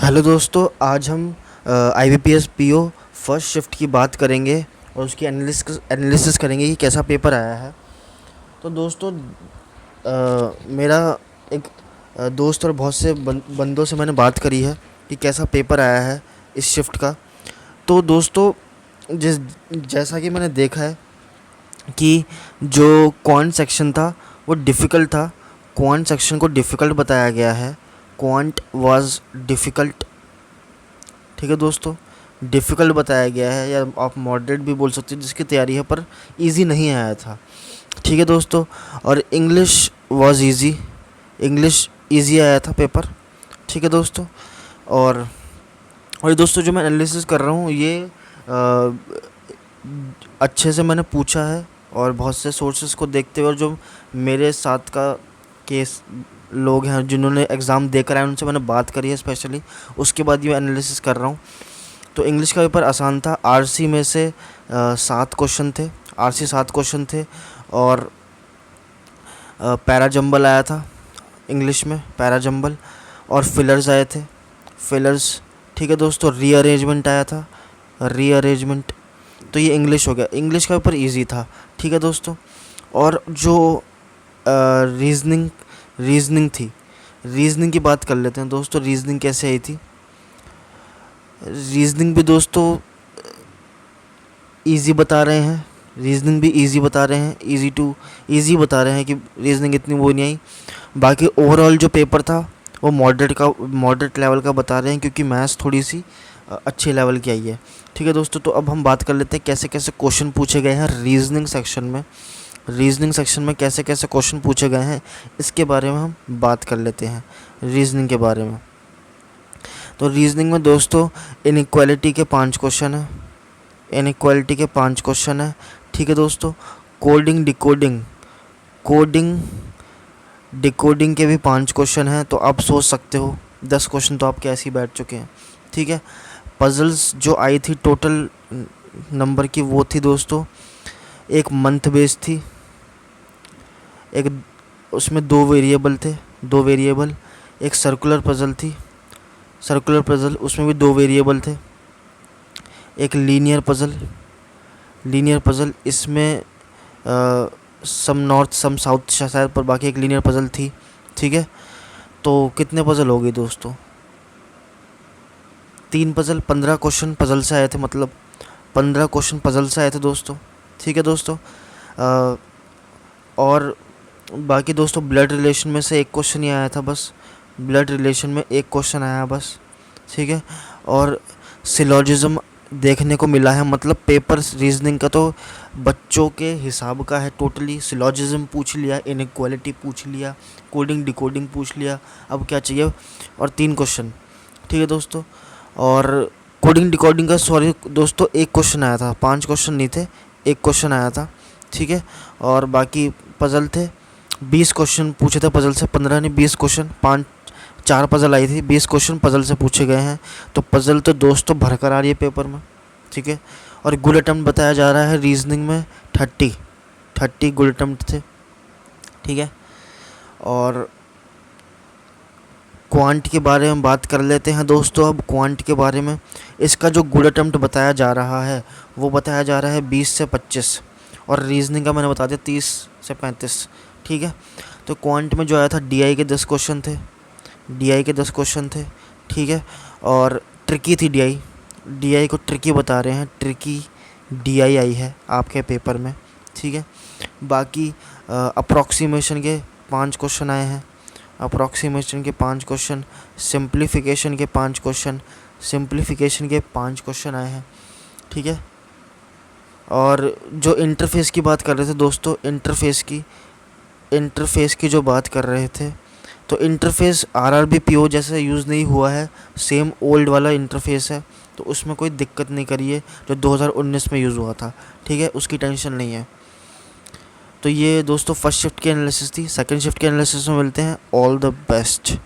Hello दोस्तों, आज हम IBPS PO फर्स्ट शिफ्ट की बात करेंगे और उसकी एनालिसिस करेंगे कि कैसा पेपर आया है। तो दोस्तों, मेरा एक दोस्त और बहुत से बंदों से मैंने बात करी है कि कैसा पेपर आया है इस शिफ्ट का। तो दोस्तों, जैसा कि मैंने देखा है कि जो क्वांट सेक्शन था वो डिफ़िकल्ट था। क्वांट सेक्शन को डिफ़िकल्ट बताया गया है। Quant was difficult. ठीक है दोस्तों, डिफ़िकल्ट बताया गया है, या आप मॉडरेट भी बोल सकते हो, जिसकी तैयारी है पर इजी नहीं आया था। ठीक है दोस्तों, और English was easy. English easy आया था पेपर। ठीक है दोस्तों, और दोस्तों, जो मैं एनालिसिस कर रहा हूँ ये अच्छे से मैंने पूछा है और बहुत से सोर्सेज को देखते हुए, और जो मेरे साथ का केस लोग हैं जिन्होंने एग्ज़ाम देकर आए उनसे मैंने बात करी है स्पेशली, उसके बाद ये एनालिसिस कर रहा हूँ। तो इंग्लिश का पेपर आसान था। आरसी में से 7 क्वेश्चन थे। आरसी 7 क्वेश्चन थे, और पैरा जंबल आया था इंग्लिश में, पैरा जंबल, और फिलर्स आए थे, फिलर्स। ठीक है दोस्तों, रीअरेंजमेंट आया था, रीअरेंजमेंट। तो ये इंग्लिश हो गया। इंग्लिश का पेपर इजी था। ठीक है दोस्तों, और जो रीजनिंग रीजनिंग थी, रीजनिंग की बात कर लेते हैं दोस्तों। रीजनिंग कैसे आई थी? रीजनिंग भी दोस्तों इजी बता रहे हैं। रीजनिंग भी इजी बता रहे हैं, इजी बता रहे हैं कि रीजनिंग इतनी वो नहीं आई। बाकी ओवरऑल जो पेपर था वो मॉडरेट लेवल का बता रहे हैं, क्योंकि मैथ्स थोड़ी सी अच्छे लेवल की आई है। ठीक है दोस्तों, तो अब हम बात कर लेते हैं कैसे कैसे क्वेश्चन पूछे गए हैं रीजनिंग सेक्शन में। रीजनिंग सेक्शन में कैसे कैसे क्वेश्चन पूछे गए हैं, इसके बारे में हम बात कर लेते हैं, रीजनिंग के बारे में। तो रीजनिंग में दोस्तों इनइक्वालिटी के 5 क्वेश्चन हैं। इनइक्वालिटी के 5 क्वेश्चन हैं। ठीक है दोस्तों, कोडिंग डिकोडिंग के भी 5 क्वेश्चन हैं। तो आप सोच सकते हो 10 क्वेश्चन तो आपके ऐसे ही बैठ चुके हैं। ठीक है, पजल्स जो आई थी टोटल नंबर की, वो थी दोस्तों, एक मंथ बेस्ड थी, एक उसमें 2 वेरिएबल थे, 2 वेरिएबल। एक सर्कुलर पजल थी, सर्कुलर पजल, उसमें भी 2 वेरिएबल थे। एक लीनियर पजल, इसमें सम नॉर्थ सम साउथ शायद, पर बाकी एक लीनियर पजल थी। ठीक है, तो कितने पजल हो गए दोस्तों? 3 पजल। 15 क्वेश्चन पजल से आए थे, मतलब 15 क्वेश्चन पजल से आए थे दोस्तों। ठीक है दोस्तों, और बाकी दोस्तों ब्लड रिलेशन में से एक क्वेश्चन ही आया था बस। ब्लड रिलेशन में एक क्वेश्चन आया बस। ठीक है, और सिलॉजिज्म देखने को मिला है, मतलब पेपर रीजनिंग का तो बच्चों के हिसाब का है टोटली। सिलॉजिज्म पूछ लिया, इनइक्वालिटी पूछ लिया, कोडिंग डिकोडिंग पूछ लिया, अब क्या चाहिए? और 3 क्वेश्चन। ठीक है दोस्तों, और कोडिंग डिकोडिंग का सॉरी दोस्तों एक क्वेश्चन आया था, 5 क्वेश्चन नहीं थे, एक क्वेश्चन आया था। ठीक है, और बाकी पजल थे, 20 क्वेश्चन पूछे थे पजल से, 15 नहीं 20 क्वेश्चन, 4 पजल आई थी, 20 क्वेश्चन पजल से पूछे गए हैं। तो पजल तो दोस्तों भरकर आ रही है पेपर में। ठीक है, और गुड अटैम्प्ट बताया जा रहा है रीजनिंग में 30 गुड अटैम्प्ट थे। ठीक है, और क्वांट के बारे में बात कर लेते हैं दोस्तों। अब क्वांट के बारे में, इसका जो गुड अटैम्प्ट बताया जा रहा है वो बताया जा रहा है 20 से 25, और रीजनिंग का मैंने बता दिया 30 से 35। ठीक है, तो क्वांट में जो आया था DI के 10 क्वेश्चन थे, DI के 10 क्वेश्चन थे। ठीक है, और ट्रिकी थी DI को ट्रिकी बता रहे हैं, ट्रिकी DI आई है आपके पेपर में। ठीक है, बाकी अप्रॉक्सीमेशन के 5 क्वेश्चन आए हैं, अप्रॉक्सीमेशन के 5 क्वेश्चन, सिंप्लीफिकेशन के 5 क्वेश्चन, सिंप्लीफिकेशन के 5 क्वेश्चन आए हैं। ठीक है, और जो इंटरफेस की बात कर रहे थे दोस्तों, इंटरफेस की जो बात कर रहे थे, तो इंटरफेस RRB PO जैसे यूज़ नहीं हुआ है, सेम ओल्ड वाला इंटरफेस है, तो उसमें कोई दिक्कत नहीं करिए, जो 2019 में यूज़ हुआ था। ठीक है, उसकी टेंशन नहीं है। तो ये दोस्तों फर्स्ट शिफ्ट की एनालिसिस थी। सेकंड शिफ्ट के एनालिसिस में मिलते हैं। All the best.